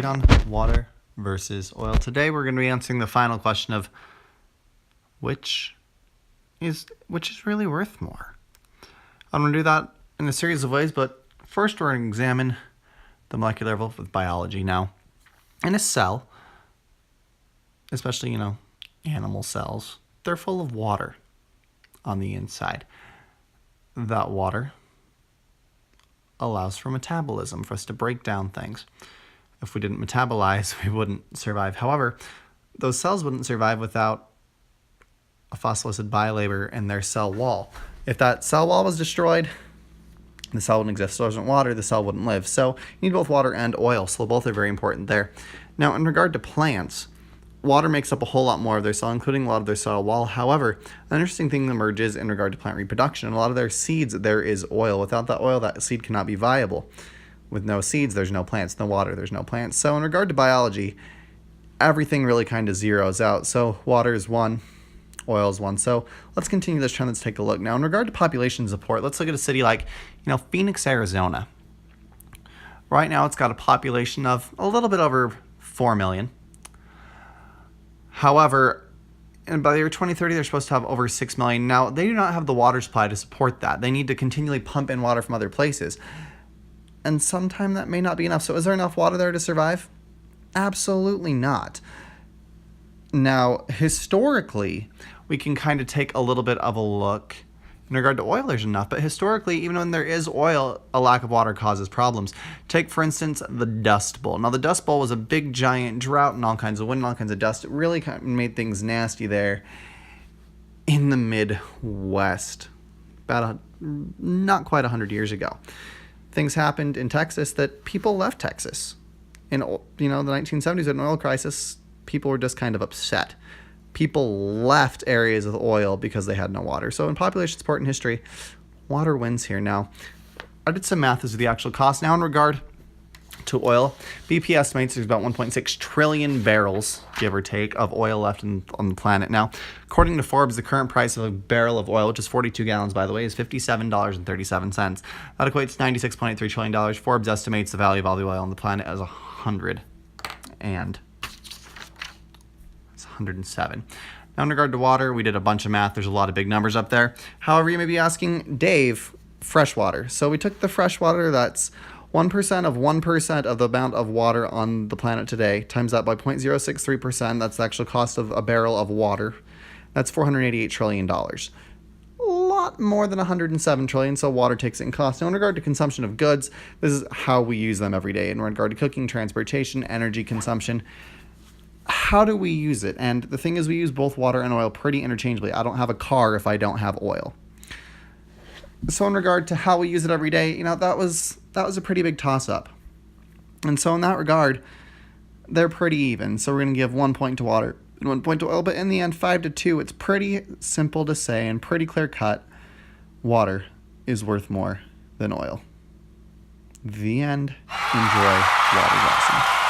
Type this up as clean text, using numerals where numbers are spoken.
trade on water versus oil. Today we're going to be answering the final question of which is really worth more. I'm going to do that in a series of ways, but first we're going to examine the molecular level with biology. Now, in a cell, especially, animal cells, they're full of water on the inside. That water allows for metabolism, for us to break down things. If we didn't metabolize, we wouldn't survive. However, those cells wouldn't survive without a phospholipid bilayer in their cell wall. If that cell wall was destroyed, the cell wouldn't exist. So there wasn't water, the cell wouldn't live. So you need both water and oil, so both are very important there. Now, in regard to plants, water makes up a whole lot more of their cell, including a lot of their cell wall. However, an interesting thing emerges in regard to plant reproduction. In a lot of their seeds, there is oil. Without that oil, that seed cannot be viable. With no seeds, there's no plants. No water, there's no plants. So in regard to biology, everything really kind of zeroes out. So water is one, oil is one. So let's continue this trend. Let's take a look. Now, in regard to population support, let's look at a city like, Phoenix, Arizona. Right now, it's got a population of a little bit over 4 million. However, by the year 2030, they're supposed to have over 6 million. Now, they do not have the water supply to support that. They need to continually pump in water from other places. And sometimes that may not be enough. So is there enough water there to survive? Absolutely not. Now, historically, we can kind of take a little bit of a look. In regard to oil, there's enough. But historically, even when there is oil, a lack of water causes problems. Take, for instance, the Dust Bowl. Now, the Dust Bowl was a big, giant drought and all kinds of wind and all kinds of dust. It really kind of made things nasty there in the Midwest, not quite 100 years ago. Things happened in Texas that people left Texas. In the 1970s, an oil crisis, people were just kind of upset. People left areas with oil because they had no water. So in population support and history, water wins here. Now, I did some math as to the actual cost. Now, in regard to oil, BP estimates there's about 1.6 trillion barrels, give or take, of oil left on the planet. Now, according to Forbes, the current price of a barrel of oil, which is 42 gallons, by the way, is $57.37. That equates to $96.83 trillion. Forbes estimates the value of all the oil on the planet as 107. Now, in regard to water, we did a bunch of math. There's a lot of big numbers up there. However, you may be asking, Dave, fresh water. So we took the fresh water, that's 1% of 1% of the amount of water on the planet today, times that by 0.063%. That's the actual cost of a barrel of water. That's $488 trillion. A lot more than 107 trillion, so water takes it in cost. Now, in regard to consumption of goods, this is how we use them every day. In regard to cooking, transportation, energy consumption, how do we use it? And the thing is, we use both water and oil pretty interchangeably. I don't have a car if I don't have oil. So in regard to how we use it every day, that was a pretty big toss-up. And so in that regard, they're pretty even. So we're going to give 1 point to water and 1 point to oil. But in the end, 5-2, it's pretty simple to say and pretty clear-cut. Water is worth more than oil. The end. Enjoy. Water's awesome.